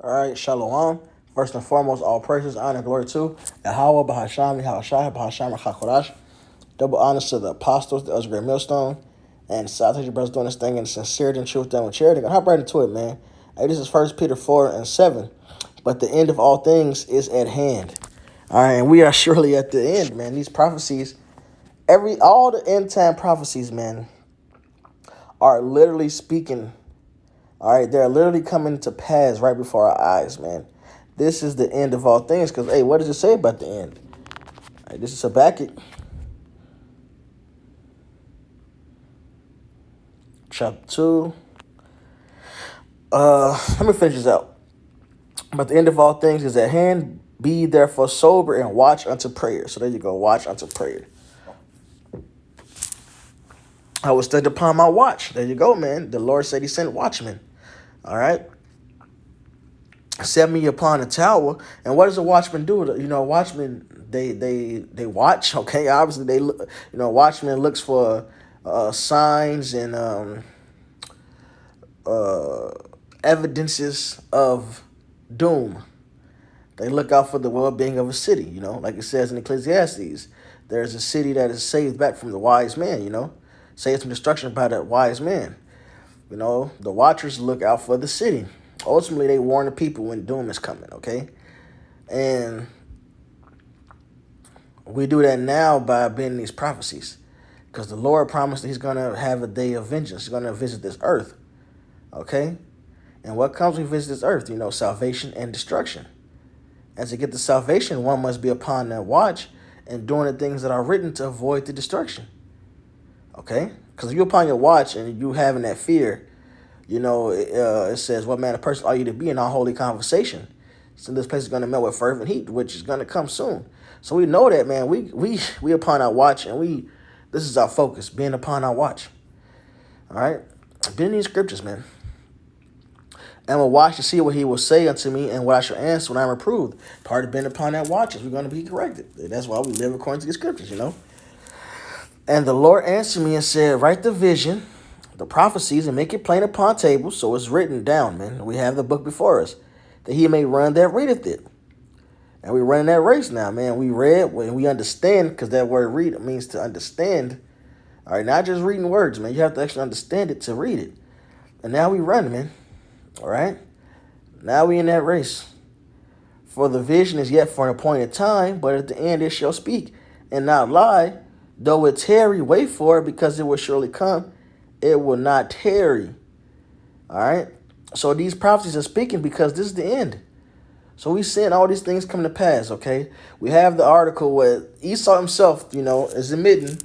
All right, Shalom. First and foremost, all praises, honor, and glory to Yahweh, Bahasham, Yahushua, Bahasham, HaKodash. Double honors to the apostles, the Great Millstone, and South Asian brothers doing this thing in sincerity and truth, done with charity. Gonna hop right into it, man. Hey, this is First Peter 4:7. But the end of all things is at hand. All right, and we are surely at the end, man. These prophecies, all the end time prophecies, man, are literally speaking. All right, they're literally coming to pass right before our eyes, man. This is the end of all things. Because, hey, what does it say about the end? All right, this is Habakkuk chapter 2. Let me finish this out. But the end of all things is at hand. Be therefore sober and watch unto prayer. So there you go, watch unto prayer. I was stood upon my watch. There you go, man. The Lord said he sent watchmen. All right. Set me upon a tower. And what does a watchman do? You know, watchmen, they watch. Okay, obviously they look. You know, watchman looks for signs and evidences of doom. They look out for the well-being of a city. You know, like it says in Ecclesiastes, there's a city that is saved back from the wise man. You know, saved from destruction by the wise man. You know, the watchers look out for the city. Ultimately, they warn the people when doom is coming, okay? And we do that now by bending these prophecies. Because the Lord promised that he's going to have a day of vengeance. He's going to visit this earth, okay? And what comes when he visits this earth? You know, salvation and destruction. And to get the salvation, one must be upon that watch and doing the things that are written to avoid the destruction, okay? Because if you're upon your watch and you having that fear, you know, it says, what manner of person are you to be in all holy conversation? So this place is going to melt with fervent heat, which is going to come soon. So we know that, man. We upon our watch, and this is our focus, being upon our watch. All right? Been in these scriptures, man. And will watch to see what he will say unto me and what I shall answer when I am reproved. Part of being upon that watch is we're going to be corrected. That's why we live according to the scriptures, you know. And the Lord answered me and said, write the vision, the prophecies, and make it plain upon tables, so it's written down, man. We have the book before us, that he may run that readeth it. And we're running that race now, man. We read when we understand, because that word read means to understand. All right, not just reading words, man. You have to actually understand it to read it. And now we run, man. All right? Now we in that race. For the vision is yet for an appointed time, but at the end it shall speak and not lie. Though it tarry, wait for it, because it will surely come. It will not tarry. All right? So these prophecies are speaking because this is the end. So we seeing all these things come to pass, okay? We have the article where Esau himself, you know, is admitting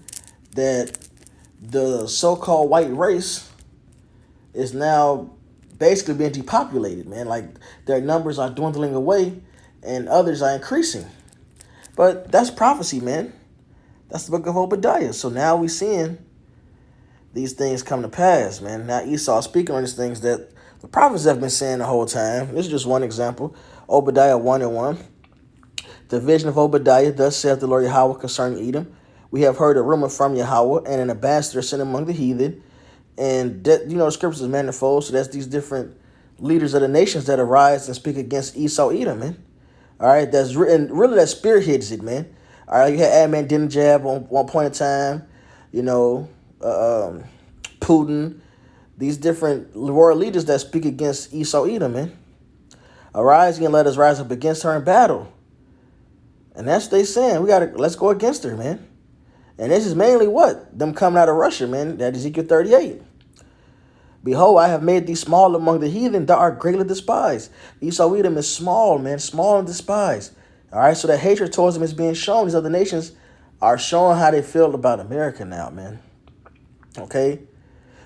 that the so-called white race is now basically being depopulated, man. Like their numbers are dwindling away and others are increasing. But that's prophecy, man. That's the book of Obadiah. So now we seeing these things come to pass, man. Now Esau speaking on these things that the prophets have been saying the whole time. This is just one example. Obadiah 1:1. The vision of Obadiah, thus saith the Lord Yahweh concerning Edom. We have heard a rumor from Yahweh and an ambassador sent among the heathen. And, you know, the scriptures is manifold. So that's these different leaders of the nations that arise and speak against Esau, Edom, man. All right, that's written, really that spearheads it, man. All right, you had Ahmadinejad on one point in time, you know, Putin, these different world leaders that speak against Esau, Edom, man. Arise and let us rise up against her in battle. And that's what they saying. Let's go against her, man. And this is mainly what? Them coming out of Russia, man. That Ezekiel 38. Behold, I have made thee small among the heathen, thou art greatly despised. Esau Edom is small, man, small and despised. All right, so that hatred towards them is being shown. These other nations are showing how they feel about America now, man. Okay?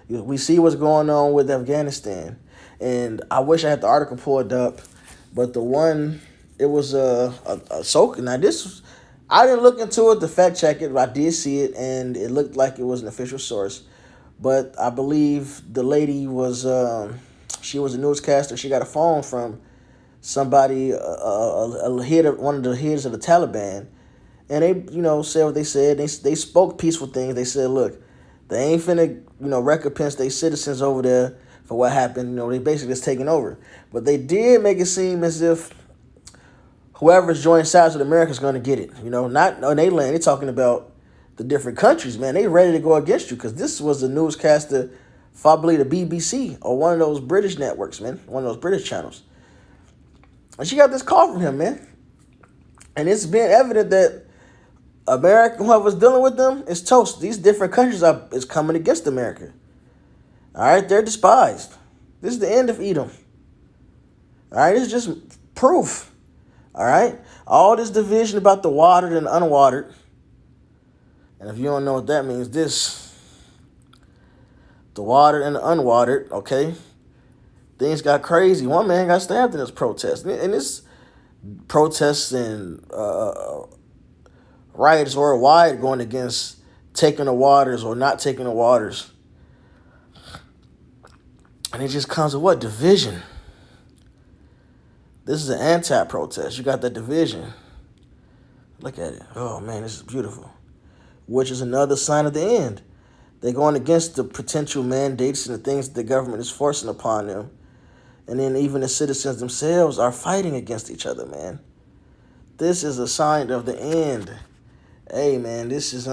We see what's going on with Afghanistan. And I wish I had the article pulled up, but the one, it was a soak. Now, I didn't look into it to fact check it, but I did see it, and it looked like it was an official source. But I believe the lady was, she was a newscaster. She got a phone from somebody, one of the heads of the Taliban. And they, you know, said what they said. They spoke peaceful things. They said, look, they ain't finna, you know, recompense their citizens over there for what happened. You know, they basically just taking over. But they did make it seem as if whoever's joined sides with America is going to get it. You know, not on their land. They're talking about the different countries, man. They ready to go against you because this was a newscaster, probably the BBC or one of those British networks, man. One of those British channels. And she got this call from him, man. And it's been evident that America, whoever's dealing with them, is toast. These different countries is coming against America. All right, they're despised. This is the end of Edom. All right, it's just proof. All right, all this division about the watered and unwatered. And if you don't know what that means, the watered and the unwatered, okay? Things got crazy. One man got stabbed in this protest. And this protests and riots worldwide going against taking the waters or not taking the waters. And it just comes with what? Division. This is an anti-protest. You got that division. Look at it. Oh, man, this is beautiful. Which is another sign of the end. They're going against the potential mandates and the things that the government is forcing upon them. And then even the citizens themselves are fighting against each other, man. This is a sign of the end. Hey, man, this is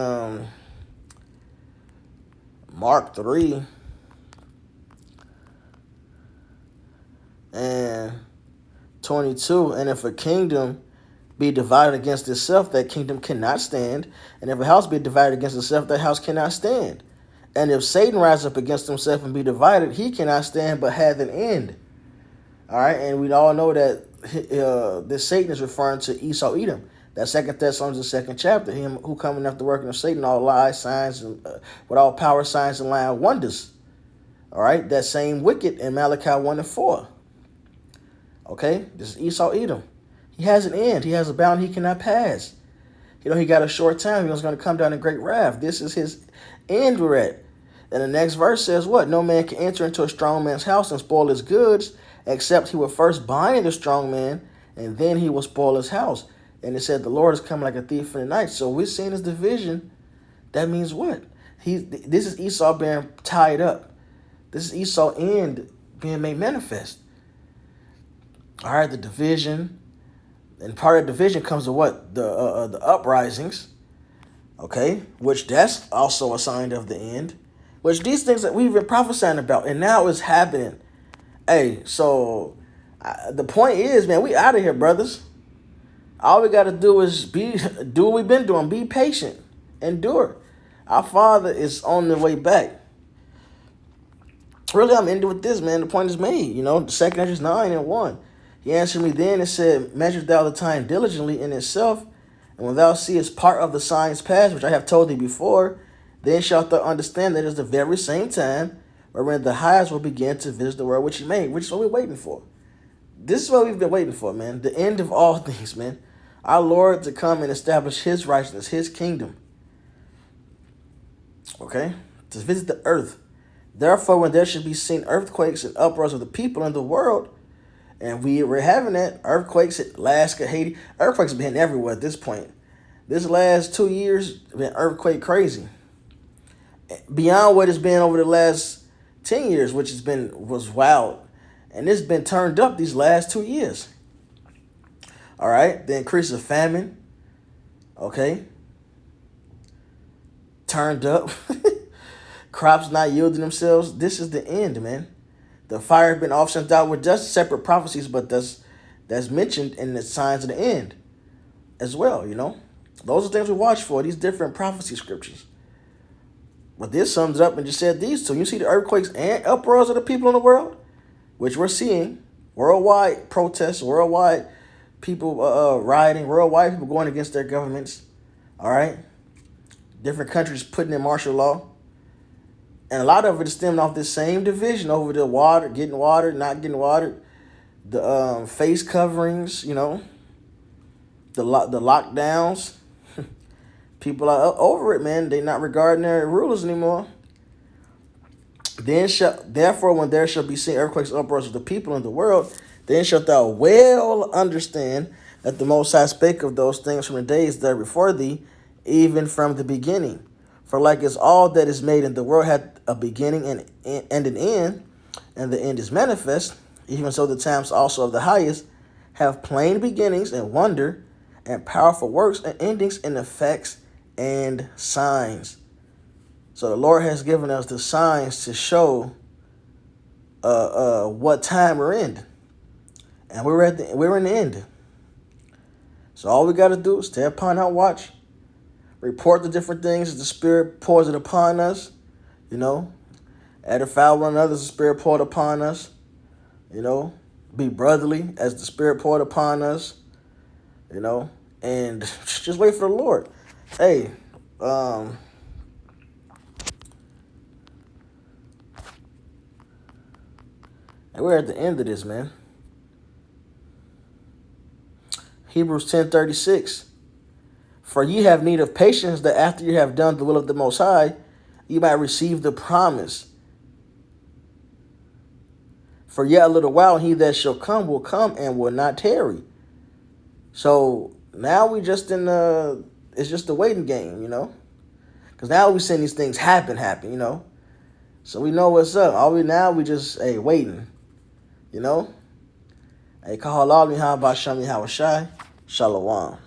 Mark 3. And 22. And if a kingdom be divided against itself, that kingdom cannot stand. And if a house be divided against itself, that house cannot stand. And if Satan rise up against himself and be divided, he cannot stand but have an end. All right, and we all know that this Satan is referring to Esau, Edom. That 2 Thessalonians, the 2nd chapter, him who coming after working of Satan, all lies, signs, and with all power, signs, and lying wonders. All right, that same wicked in Malachi 1 and 4. Okay, this is Esau, Edom. He has an end. He has a bound he cannot pass. You know, he got a short time. He was going to come down in great wrath. This is his end we're at. And the next verse says what? No man can enter into a strong man's house and spoil his goods, except he will first bind the strong man, and then he will spoil his house. And it said the Lord is coming like a thief in the night. So we're seeing this division. That means what? This is Esau being tied up. This is Esau end being made manifest. All right, the division. And part of the division comes to what? The uprisings. Okay, which that's also a sign of the end. Which these things that we've been prophesying about, and now it's happening. Hey, so the point is, man, we out of here, brothers. All we got to do is do what we've been doing. Be patient. Endure. Our Father is on the way back. Really, I'm ending with this, man. The point is made. You know, 2 Ezra 9 and 1. He answered me then and said, measure thou the time diligently in itself, and when thou seest part of the signs past, which I have told thee before, then shalt thou understand that it is the very same time wherein the highest will begin to visit the world which he made, which is what we're waiting for. This is what we've been waiting for, man. The end of all things, man. Our Lord to come and establish his righteousness, his kingdom. Okay? To visit the earth. Therefore, when there should be seen earthquakes and uproars of the people in the world, and we're having that, earthquakes in Alaska, Haiti, earthquakes have been everywhere at this point. This last 2 years been earthquake crazy. Beyond what it's been over the last 10 years, which was wild. And it's been turned up these last 2 years. All right, the increase of famine, okay, turned up. Crops not yielding themselves. This is the end, man. The fire has been off sent out with just separate prophecies, but that's mentioned in the signs of the end as well, you know. Those are things we watch for, these different prophecy scriptures. But this sums it up and just said these two. You see the earthquakes and uproars of the people in the world, which we're seeing. Worldwide protests, worldwide people rioting, worldwide people going against their governments. All right? Different countries putting in martial law. And a lot of it is stemming off this same division over the water, getting watered, not getting watered. The face coverings, you know. The lockdowns. People are over it, man. They're not regarding their rulers anymore. Therefore, when there shall be seen earthquakes, uproars of the people in the world, then shalt thou well understand that the Most High spake of those things from the days that are before thee, even from the beginning. For like as all that is made in the world had a beginning and an end, and the end is manifest, even so the times also of the highest have plain beginnings and wonder and powerful works and endings and effects and signs. So the Lord has given us the signs to show what time we're in. And we're in the end. So all we got to do is stay upon our watch, report the different things as the Spirit pours it upon us, edify one another as the Spirit poured upon us, be brotherly as the Spirit poured upon us, and just wait for the Lord. Hey, and we're at the end of this, man. Hebrews 10:36. For ye have need of patience, that after you have done the will of the Most High, you might receive the promise. For yet a little while, he that shall come will come and will not tarry. So now we just it's just a waiting game, because now we seeing these things happen, So we know what's up. We just waiting, Hey, Kahal Almi, how about Shami Hawashai? Shalom.